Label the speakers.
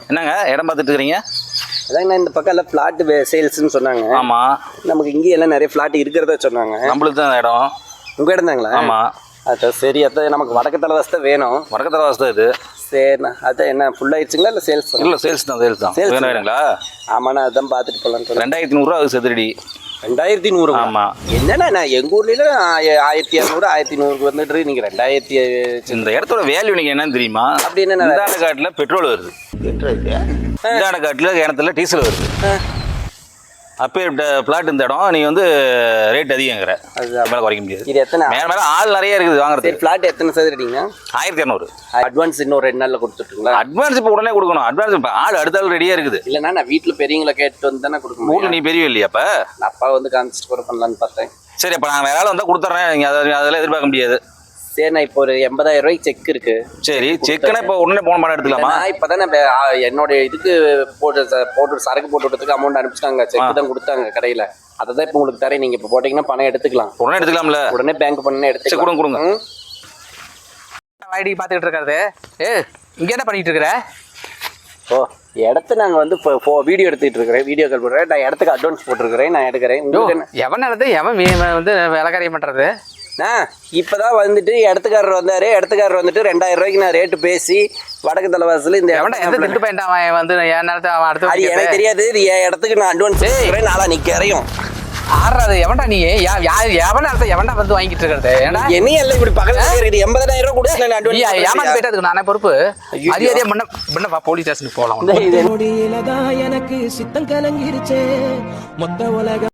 Speaker 1: என்னங்க இடம் பார்த்துட்டு இருக்கிறீங்க?
Speaker 2: அதாங்கண்ணா இந்த பக்கம் எல்லாம் ஃப்ளாட் சேல்ஸ்ன்னு சொன்னாங்க.
Speaker 1: ஆமாம்,
Speaker 2: நமக்கு இங்கே எல்லாம் நிறைய ஃப்ளாட் இருக்கிறதா சொன்னாங்க.
Speaker 1: நம்மளுக்கு தான் இடம்.
Speaker 2: உங்கள் இடம் தாங்களா?
Speaker 1: ஆமாம்.
Speaker 2: அதான் சரி, அதான் நமக்கு வடக்கு தலைவாசி தான் வேணும்.
Speaker 1: வடக்கு தலைவாசி தான் இது.
Speaker 2: சரிண்ணா, அதான் என்ன ஃபுல்லாகிடுச்சுங்களா இல்லை சேல்ஸ்?
Speaker 1: இல்லை சேல்ஸ் தான், சேல்ஸ் தான்.
Speaker 2: சேல்ஸ்
Speaker 1: வேணுங்களா?
Speaker 2: ஆமாண்ணா, அதான் பார்த்துட்டு போகலான்னு சொல்லுங்கள்.
Speaker 1: 2100 அது செதுரடி.
Speaker 2: 2100?
Speaker 1: ஆமாம்.
Speaker 2: என்னண்ணா நான் எங்கள் ஊர்லேயும் 1200 1100 வந்துட்டு நீங்கள் 2000.
Speaker 1: இந்த இடத்தோட வேல்யூ நீங்கள் என்னன்னு தெரியுமா?
Speaker 2: அப்படி என்ன?
Speaker 1: இந்த காட்டில் பெட்ரோல் வருது, இந்த காட்டில் கிணத்துல டீசல் வருது. அப்போ பிளாட் இந்த இடம் நீ வந்து ரேட் அதிகங்கிற, அது மேலே குறைக்க முடியாது.
Speaker 2: இது எத்தனை
Speaker 1: மேலே மேலே ஆள் நிறைய இருக்குது வாங்குறது.
Speaker 2: ஃப்ளாட் எத்தனை சதுரடிங்க?
Speaker 1: 1200.
Speaker 2: அட்வான்ஸ் இன்னும் 2 நாளில் கொடுத்துட்டுங்களா?
Speaker 1: அட்வான்ஸ் இப்போ உடனே கொடுக்கணும். அட்வான்ஸ் இப்போ ஆள் அடுத்த ஆள் ரெடியாக இருக்குது.
Speaker 2: இல்லைண்ணா நான் வீட்டில் பெரியவங்களை கேட்டு வந்து தானே கொடுக்கணும்.
Speaker 1: வீட்டில் நீ பெரிய இல்லையா? அப்போ
Speaker 2: நான் அப்பா வந்து காமிச்சிட்டு கூட பண்ணலான்னு பார்த்தேன்.
Speaker 1: சரி, அப்போ நான் வேற ஆள் வந்தால் கொடுத்துட்றேன். நீங்கள் அதெல்லாம் எதிர்பார்க்க முடியாது.
Speaker 2: சரிண்ணா, இப்போ ஒரு 80,000 ரூபாய்க்கு செக் இருக்கு.
Speaker 1: சரி, செக்குனா இப்போ உடனே போன பணம் எடுத்துக்கலாமா?
Speaker 2: இப்போ தானே என்னோட இதுக்கு போட்டு சரக்கு போட்டு விட்டதுக்கு அமௌண்ட் அனுப்பிச்சிட்டாங்க. செக் தான் கொடுத்தாங்க கடையில். அதை தான் இப்போ உங்களுக்கு தரேன். நீங்கள் இப்போ போட்டிங்கன்னா பணம் எடுத்துக்கலாம்.
Speaker 1: உடனே எடுத்துக்கலாம்ல?
Speaker 2: உடனே பேங்க் பண்ணி எடுத்து
Speaker 1: கொடுங்க.
Speaker 3: ஐடி பார்த்துக்கிட்டு இருக்காரு. இங்கே என்ன பண்ணிட்டு இருக்கிற?
Speaker 2: ஓ, இடத்த நாங்கள் வந்து இப்போ வீடியோ எடுத்துக்கிட்டு இருக்கிறேன். வீடியோ கால் பண்ணுறேன். நான் இடத்துக்கு அட்வான்ஸ் போட்டிருக்கிறேன். நான் எடுக்கிறேன்.
Speaker 3: எவன் நடந்து எவன் வந்து விலகாரியம் பண்ணுறது?
Speaker 2: இப்போதான் வந்துட்டு இடத்துக்காரர் வந்தார். இடத்துக்காரர் வந்துட்டு 2000 ரூபாய்க்கு நான் ரேட்டு பேசி வடக்கு தலைவாசல் இந்த
Speaker 3: ரெண்டு பையன் அவன் வந்து என் நேரத்தை அவன் அடுத்து
Speaker 2: அது எனக்கு தெரியாது. இது என் இடத்துக்கு நான் அட்வான்ஸ் நாளா நீ கரையும்
Speaker 3: ஆடுறது. எவன்டா நீ? எவன் நேரத்தை எவன்டா வந்து வாங்கிட்டு இருக்கிறது?
Speaker 2: என்ன எல்லாம் இப்படி பக்கத்துல 80,000 ரூபாய் கொடுத்து
Speaker 3: ஏமாந்து போயிட்டு அதுக்கு நானே பொறுப்பு. மரியாதையா முன்ன போலீஸ் ஸ்டேஷனுக்கு போகலாம்.
Speaker 4: எனக்கு சித்தம் கலங்கிருச்சே மொத்த உலகம்.